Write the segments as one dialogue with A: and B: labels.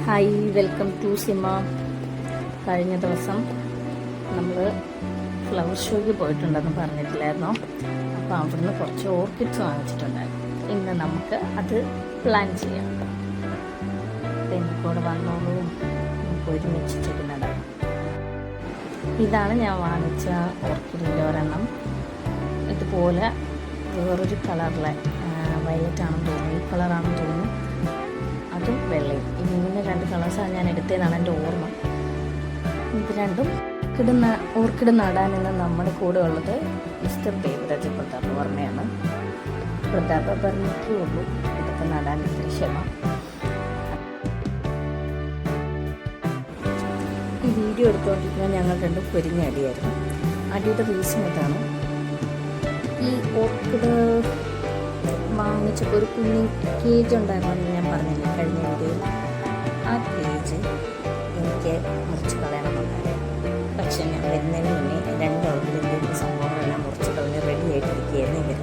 A: Hi, welcome to സിമ. കഴിഞ്ഞ ദിവസം നമ്മൾ ഫ്ലവർ ഷോയ്ക്ക് പോയിട്ടുണ്ടെന്ന് പറഞ്ഞിട്ടില്ലായിരുന്നോ? അപ്പോൾ അവിടുന്ന് കുറച്ച് ഓർക്കിഡ്സ് വാങ്ങിച്ചിട്ടുണ്ടായിരുന്നു. ഇന്ന് നമുക്ക് അത് പ്ലാൻ ചെയ്യാം. എനിക്കൂടെ വന്നോളൂ, നമുക്ക് ഒരുമിച്ച് ചെയ്യുന്നതാണ്. ഇതാണ് ഞാൻ വാങ്ങിച്ച ഓർക്കിഡിൻ്റെ ഒരെണ്ണം. ഇതുപോലെ വേറൊരു കളറിലെ വയലറ്റ് ആണെന്ന് തോന്നുന്നു, ഈ കളറാണെന്ന് തോന്നുന്നു, അതും വെള്ളയും. ഇങ്ങനെ രണ്ട് കളേഴ്സാണ് ഞാൻ എടുത്തതെന്നാണ് എൻ്റെ ഓർമ്മ. ഇത് രണ്ടും ഓർക്കിഡ് നടാൻ ഇന്ന് നമ്മുടെ കൂടെ ഉള്ളത് മിസ്റ്റർ ദേവരാജ് പ്രതാപ് വർമ്മയാണ്. പ്രതാപ് വർമ്മയ്ക്കേ ഉള്ളൂ ഇതൊക്കെ നടാൻ ഇത്തിരി ക്ഷമ. ഈ വീഡിയോ എടുത്തുകൊണ്ടിരിക്കുമ്പോൾ ഞങ്ങൾ രണ്ടും പൊരിഞ്ഞ അടിയായിരുന്നു. അടിയുടെ റീസൺ ഇതാണ്. ഈ ഓർക്കിഡ് വാങ്ങിച്ചപ്പോൾ ഒരു കുഞ്ഞി കേജ് ഉണ്ടായിരുന്നെന്ന് ഞാൻ പറഞ്ഞില്ലേ കഴിഞ്ഞ വീഡിയോയിൽ. ആ കേജ് എനിക്ക് മുറിച്ച് കളയണമെന്നുണ്ടായിരുന്നു. പക്ഷേ ഞാൻ വരുന്നതിന് മുന്നേ രണ്ട് ഓർക്കിഡിൻ്റെ സംഭവങ്ങളെല്ലാം മുറിച്ച് കളഞ്ഞ് റെഡി ആയിട്ടിരിക്കുകയായിരുന്നു ഇവർ.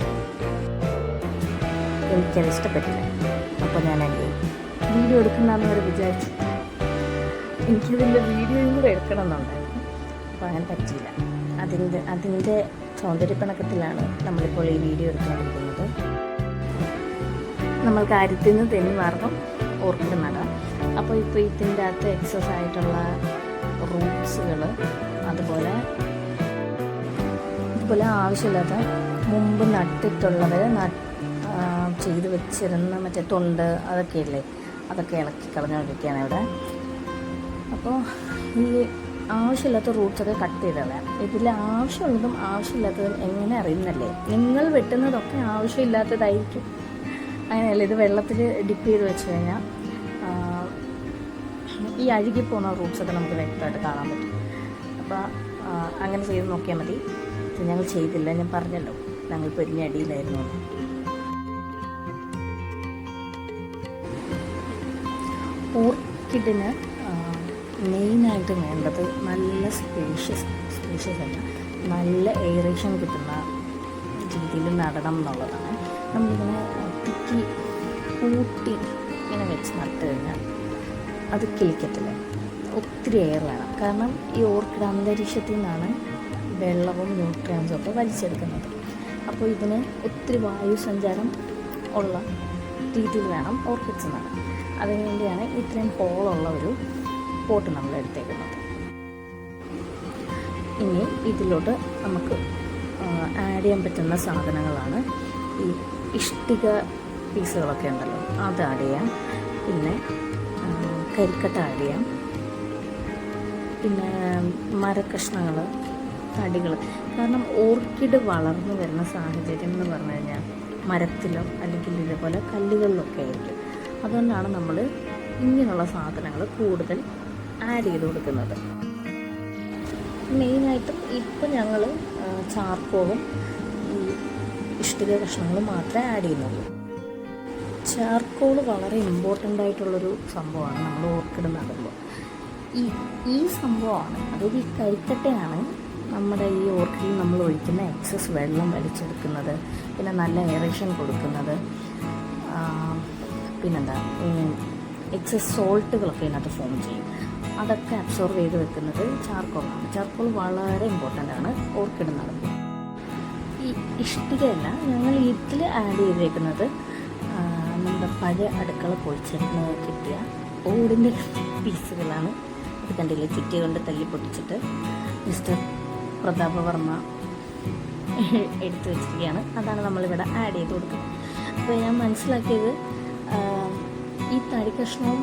A: എനിക്കത് ഇഷ്ടപ്പെട്ടില്ല. അപ്പോൾ ഞാൻ അതിൻ്റെ വീഡിയോ എടുക്കുന്നതെന്ന് വരെ വിചാരിച്ചു. എനിക്കിതിൻ്റെ വീഡിയോയും കൂടെ എടുക്കണമെന്നുണ്ടായിരുന്നു. അപ്പോൾ അങ്ങനെ പറ്റിയില്ല. അതിൻ്റെ സൗന്ദര്യപ്പിണക്കത്തിലാണ് നമ്മളിപ്പോൾ ഈ വീഡിയോ എടുത്തുകൊണ്ടിരിക്കുന്നത്. നമ്മൾ കാര്യത്തിൽ നിന്ന് തെന്നി മാർഗം ഓർക്കിഡ് നടാം. അപ്പോൾ ഇപ്പോൾ ഇതിൻ്റെ അകത്ത് എക്സസ് ആയിട്ടുള്ള റൂട്ട്സുകൾ, അതുപോലെ ആവശ്യമില്ലാത്ത മുമ്പ് നട്ടിട്ടുള്ളവർ ചെയ്ത് വെച്ചിരുന്ന മറ്റേ തൊണ്ട് അതൊക്കെ ഇല്ലേ, അതൊക്കെ ഇളക്കി കളഞ്ഞുകൊണ്ടിരിക്കുകയാണ് ഇവിടെ. അപ്പോൾ ഈ ആവശ്യമില്ലാത്ത റൂട്ട്സൊക്കെ കട്ട് ചെയ്ത് കളയാം. ഇതിൽ ആവശ്യമുള്ളതും ആവശ്യമില്ലാത്തതും എങ്ങനെ അറിയുന്നല്ലേ? നിങ്ങൾ വെട്ടുന്നതൊക്കെ ആവശ്യമില്ലാത്തതായിരിക്കും. അങ്ങനെയല്ല, ഇത് വെള്ളത്തിൽ ഡിപ്പ് ചെയ്ത് വെച്ച് കഴിഞ്ഞാൽ ഈ അഴുകിപ്പോകുന്ന റൂട്ട്സൊക്കെ നമുക്ക് വ്യക്തമായിട്ട് കാണാൻ പറ്റും. അപ്പോൾ അങ്ങനെ ചെയ്ത് നോക്കിയാൽ മതി. ഞങ്ങൾ ചെയ്തില്ല, ഞാൻ പറഞ്ഞല്ലോ, ഞങ്ങൾ പൊരിഞ്ഞ അടിയിലായിരുന്നു. ഓർക്കിഡിന് മെയിനായിട്ട് വേണ്ടത് നല്ല സ്പേഷ്യസ് അല്ല, നല്ല എയറേഷൻ കിട്ടുന്ന രീതിയിൽ നടണം എന്നുള്ളതാണ്. നമ്മളിങ്ങനെ തിക്കി കൂട്ടി ഇങ്ങനെ വെച്ച് നട്ട് കഴിഞ്ഞാൽ അത് കിളിക്കത്തില്ല. ഒത്തിരി എയർ വേണം. കാരണം ഈ ഓർക്കിഡ് അന്തരീക്ഷത്തിൽ നിന്നാണ് വെള്ളവും ന്യൂട്രിയൻസും ഒക്കെ വലിച്ചെടുക്കുന്നത്. അപ്പോൾ ഇതിന് ഒത്തിരി വായു സഞ്ചാരം ഉള്ള രീതിയിൽ വേണം ഓർക്കിഡ്സ് നടാൻ. അതിനുവേണ്ടിയാണ് ഇത്രയും ഹോളുള്ള ഒരു പോട്ട് നമ്മൾ എടുത്തേക്കുന്നത്. ഇനി ഇതിലോട്ട് നമുക്ക് ആഡ് ചെയ്യാൻ പറ്റുന്ന സാധനങ്ങളാണ് ഈ ഇഷ്ടിക പീസുകളൊക്കെ ഉണ്ടല്ലോ, അത് ആഡ് ചെയ്യാം. പിന്നെ കരിക്കട്ട ആഡ് ചെയ്യാം. പിന്നെ മരക്കഷ്ണങ്ങൾ, തടികൾ. കാരണം ഓർക്കിഡ് വളർന്നു വരുന്ന സാഹചര്യം എന്ന് പറഞ്ഞു കഴിഞ്ഞാൽ മരത്തിലോ അല്ലെങ്കിൽ ഇതേപോലെ കല്ലുകളിലൊക്കെ ആയിരിക്കും. അതുകൊണ്ടാണ് നമ്മൾ ഇങ്ങനെയുള്ള സാധനങ്ങൾ കൂടുതൽ ആഡ് ചെയ്ത് കൊടുക്കുന്നത്. മെയിനായിട്ടും ഇപ്പം ഞങ്ങൾ ചാർക്കോളും ഈ ഇഷ്ടിക കഷ്ണങ്ങളും മാത്രമേ ആഡ് ചെയ്യുന്നുള്ളൂ. ചാർക്കോൾ വളരെ ഇമ്പോർട്ടൻ്റ് ആയിട്ടുള്ളൊരു സംഭവമാണ് നമ്മൾ ഓർക്കിഡ് നടുമ്പോൾ. ഈ സംഭവമാണ്, അതായത് ഈ കരിക്കട്ടയാണ് നമ്മുടെ ഈ ഓർക്കിഡിൽ നമ്മൾ ഒഴിക്കുന്ന എക്സസ് വെള്ളം വലിച്ചെടുക്കുന്നത്, പിന്നെ നല്ല എയറേഷൻ കൊടുക്കുന്നത്, പിന്നെന്താ എക്സസ് സോൾട്ടുകളൊക്കെ ഇതിനകത്ത് ഫോം ചെയ്യും. അതൊക്കെ അബ്സോർവ് ചെയ്ത് വെക്കുന്നത് ചാർക്കോളാണ്. ചാർക്കോൾ വളരെ ഇമ്പോർട്ടൻ്റ് ആണ് ഓർക്കിഡ് നടുമ്പോൾ. ഈ ഇഷ്ടികയല്ല, ഞങ്ങൾ ഇതിൽ ആഡ് ചെയ്തേക്കുന്നത് നമ്മുടെ പഴയ അടുക്കള പൊളിച്ചെടുന്ന് കിട്ടിയ ഓടിൻ്റെ പീസുകളാണ്. ഇത് കണ്ടില്ലേ, ചുറ്റി കൊണ്ട് തല്ലി പൊട്ടിച്ചിട്ട് മിസ്റ്റർ പ്രതാപ വർമ്മ എടുത്തു വെച്ചിരിക്കുകയാണ്. അതാണ് നമ്മളിവിടെ ആഡ് ചെയ്ത് കൊടുക്കുന്നത്. അപ്പോൾ ഞാൻ മനസ്സിലാക്കിയത് ഈ തടി കഷ്ണവും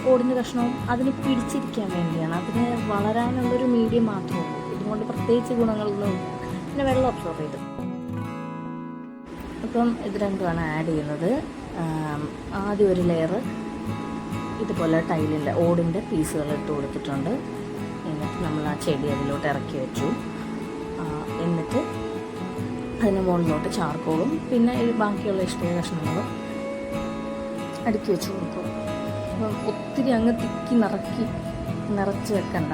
A: ഓടിൻ്റെ കഷ്ണവും അതിന് പിടിച്ചിരിക്കാൻ വേണ്ടിയാണ്, അതിന് വളരാനുള്ളൊരു മീഡിയം മാത്രമേ ഉള്ളൂ. ഇതുകൊണ്ട് പ്രത്യേകിച്ച് ഗുണങ്ങളൊന്നും. പിന്നെ വെള്ളം അബ്സോർവ് ചെയ്തു. അപ്പം ഇത് രണ്ടുമാണ് ആഡ് ചെയ്യുന്നത്. ആദ്യം ഒരു ലെയർ ഇതുപോലെ ടൈലിൻ്റെ ഓടിൻ്റെ പീസുകൾ ഇട്ട് കൊടുത്തിട്ടുണ്ട്. എന്നിട്ട് നമ്മൾ ആ ചെടി അതിലോട്ട് ഇറക്കി വെച്ചു. എന്നിട്ട് അതിന് മുകളിലോട്ട് ചാർക്കോളും പിന്നെ ഈ ബാക്കിയുള്ള ഇഷ്ടിക കഷ്ണങ്ങളും അടുക്കി വെച്ച് കൊടുക്കും. അപ്പം ഒത്തിരി അങ്ങ് തിക്കി നിറച്ച് വെക്കണ്ട.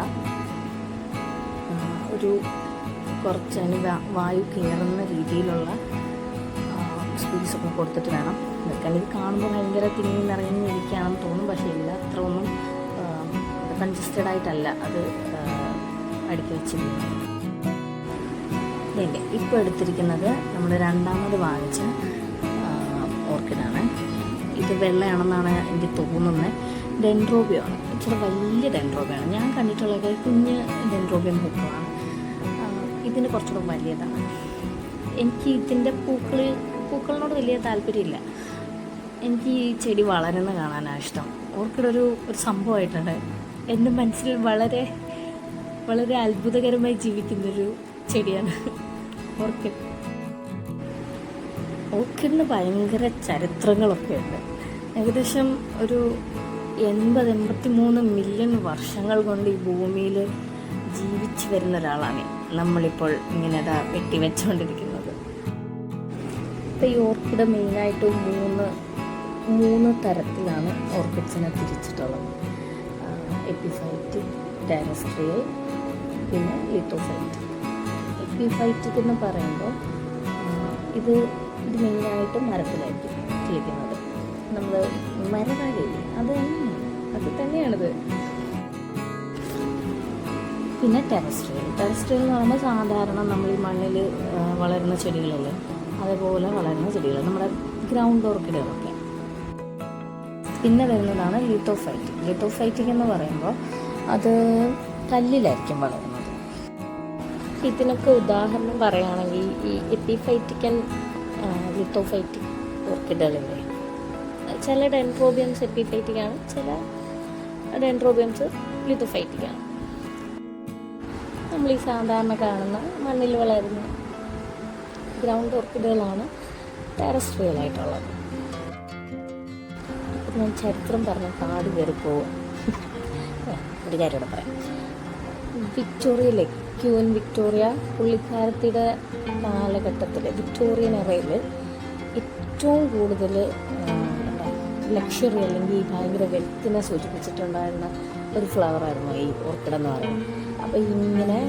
A: ഒരു കുറച്ച് അതിന് വായു കയറുന്ന രീതിയിലുള്ള സ്പേസൊക്കെ കൊടുത്തിട്ട് വേണം വെക്കാൻ. ഇത് കാണുമ്പോൾ ഭയങ്കര തിങ്ങി നിറഞ്ഞിരിക്കുകയാണെന്ന് തോന്നും, പക്ഷേ ഇല്ല, അത്ര ഒന്നും കൺജസ്റ്റഡ് ആയിട്ടല്ല അത് അടുക്കി വെച്ചിരിക്കുന്നത്. ഇതല്ലേ ഇപ്പോൾ എടുത്തിരിക്കുന്നത് നമ്മൾ രണ്ടാമത് വാങ്ങിച്ച ഓർക്കിഡാണ്. ഇത് വെള്ളയാണെന്നാണ് എനിക്ക് തോന്നുന്നത്. ഡെൻഡ്രോബിയമാണ്, ഇച്ചിരി വലിയ ഡെൻഡ്രോബിയാണ്. ഞാൻ കണ്ടിട്ടുള്ളത് കുഞ്ഞ് ഡെൻഡ്രോബിയം പൂക്കളാണ്. ഇതിന് കുറച്ചുകൂടെ വലിയതാണ്. എനിക്ക് ഇതിൻ്റെ പൂക്കളിനോട് വലിയ താല്പര്യമില്ല. എനിക്ക് ഈ ചെടി വളരുന്ന കാണാനാണ് ഇഷ്ടം. ഓർക്കിഡ് ഒരു സംഭവമായിട്ടുണ്ട്. എൻ്റെ മനസ്സിൽ വളരെ വളരെ അത്ഭുതകരമായി ജീവിക്കുന്നൊരു ചെടിയാണ് ഓർക്കിഡ്. ഓർക്കിഡിന് ഭയങ്കര ചരിത്രങ്ങളൊക്കെ ഉണ്ട്. ഏകദേശം ഒരു 83 മില്യൺ വർഷങ്ങൾ കൊണ്ട് ഈ ഭൂമിയിൽ ജീവിച്ചു വരുന്ന ഒരാളാണ് നമ്മളിപ്പോൾ ഇങ്ങനെ വെട്ടിവെച്ചുകൊണ്ടിരിക്കുന്നത്. ഇപ്പോൾ ഈ ഓർക്കിഡ് മെയിനായിട്ട് മൂന്ന് തരത്തിലാണ് ഓർക്കിഡ്സിനെ തിരിച്ചിട്ടുള്ളത്. എപ്പിഫൈറ്റ്, ടെറസ്ട്രിയൽ, പിന്നെ ലിത്തോഫൈറ്റ്. എപ്പിഫൈറ്റിക് എന്ന് പറയുമ്പോൾ ഇത് മെയിനായിട്ട് മരത്തിലായിരിക്കും കിളിക്കുന്നത്. നമ്മൾ മരവാഴയില്ലേ, അത് തന്നെയാണിത്. പിന്നെ ടെറസ്ട്രിയൽ എന്ന് പറയുമ്പോൾ സാധാരണ നമ്മൾ ഈ മണ്ണിൽ വളരുന്ന ചെടികളല്ലേ, അതേപോലെ വളരുന്ന ചെടികൾ, നമ്മുടെ ഗ്രൗണ്ട് ഓർക്കിഡുകളൊക്കെ. പിന്നെ വരുന്നതാണ് ലിത്തോഫൈറ്റിക് എന്ന് പറയുമ്പോൾ അത് കല്ലിലായിരിക്കും വളരുന്നത്. ഇതിനൊക്കെ ഉദാഹരണം പറയുകയാണെങ്കിൽ ഈ എപ്പിഫൈറ്റിക്കൽ ലിത്തോഫൈറ്റിക് ഓർക്കിഡുകളില്ലേ, ചില ഡെൻഡ്രോബിയംസ് എപ്പിഫൈറ്റിക്കാണ്, ചില ഡെൻഡ്രോബിയംസ് ലിത്തോഫൈറ്റിക്കാണ്. നമ്മൾ ഈ സാധാരണ കാണുന്ന മണ്ണിൽ വളരുന്ന ഗ്രൗണ്ട് ഓർക്കിഡുകളാണ് ടെറസ്ട്രിയലായിട്ടുള്ളത്. ഞാൻ ചരിത്രം പറഞ്ഞ കാട് കയറി പോവുക. ഒരു കാര്യം കൂടെ പറയാം. ക്യൂൻ വിക്ടോറിയ പുള്ളിക്കാരത്തിയുടെ കാലഘട്ടത്തിൽ വിക്ടോറിയൻ എറയിൽ ഏറ്റവും കൂടുതൽ ലക്ഷറി അല്ലെങ്കിൽ ഭയങ്കര വെൽത്തിനെ സൂചിപ്പിച്ചിട്ടുണ്ടായിരുന്ന ഒരു ഫ്ലവറായിരുന്നു ഈ ഓർക്കിഡ് എന്ന് പറയുന്നത്. അപ്പോൾ ഇങ്ങനെ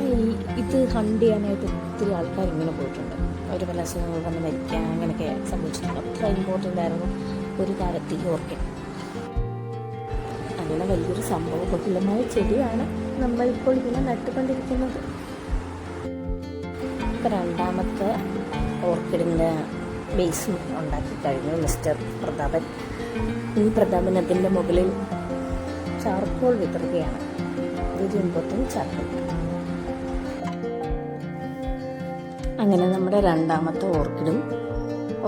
A: ഇത് ഹണ്ട് ചെയ്യാനായിട്ട് ഒത്തിരി ആൾക്കാർ ഇങ്ങനെ പോയിട്ടുണ്ട്. അവർ പല അസുഖങ്ങൾ വന്ന് മരിക്കാൻ അങ്ങനെയൊക്കെ സംഭവിച്ചിട്ടുണ്ട്. അത്ര ഇമ്പോർട്ടൻ്റ് ആയിരുന്നു ഒരു കാലത്ത് ഈ ഓർക്കിഡ്. അങ്ങനെ വലിയൊരു സംഭവബഹുലമായ ചെടിയാണ് നമ്മളിപ്പോൾ ഇതിനെ നട്ടുകൊണ്ടിരിക്കുന്നത്. ഇപ്പോൾ രണ്ടാമത്തെ ഓർക്കിഡിൻ്റെ ബേസ് ഉണ്ടാക്കി കഴിഞ്ഞു മിസ്റ്റർ പ്രതാപൻ. ഈ പ്രതാപനത്തിൻ്റെ മുകളിൽ ചാർക്കോൾ വിതറുകയാണ്. Very important charcoal. അങ്ങനെ നമ്മുടെ രണ്ടാമത്തെ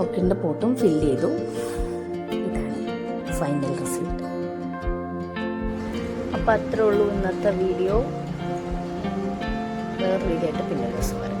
A: ഓർക്കിഡിൻ്റെ പോട്ടും ഫില്ല് ചെയ്തു. ഇതാണ് ഫൈനൽ റിസൾട്ട്. അപ്പോൾ അത്രേ ഉള്ളൂ ഇന്നത്തെ വീഡിയോ. വേറെ വീഡിയോ ആയിട്ട് പിന്നെ ദിവസം വരാം.